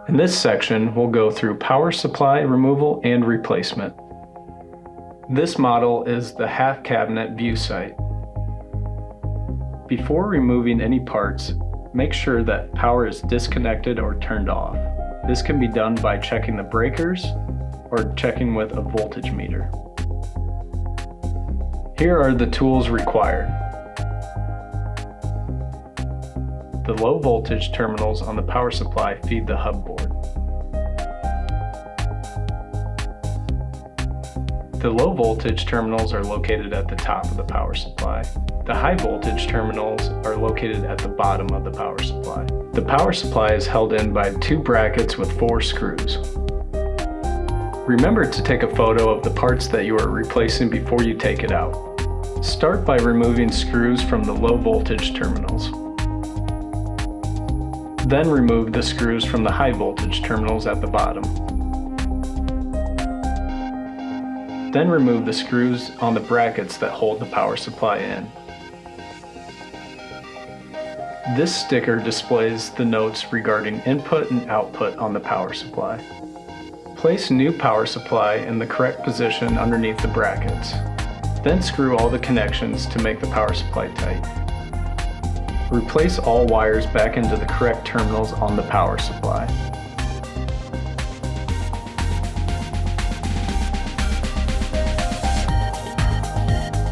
In this section, we'll go through power supply removal and replacement. This model is the half cabinet Viusite. Before removing any parts, make sure that power is disconnected or turned off. This can be done by checking the breakers or checking with a voltage meter. Here are the tools required. The low voltage terminals on the power supply feed the hub board. The low voltage terminals are located at the top of the power supply. The high voltage terminals are located at the bottom of the power supply. The power supply is held in by 2 brackets with 4 screws. Remember to take a photo of the parts that you are replacing before you take it out. Start by removing screws from the low voltage terminals. Then remove the screws from the high voltage terminals at the bottom. Then remove the screws on the brackets that hold the power supply in. This sticker displays the notes regarding input and output on the power supply. Place new power supply in the correct position underneath the brackets. Then screw all the connections to make the power supply tight. Replace all wires back into the correct terminals on the power supply.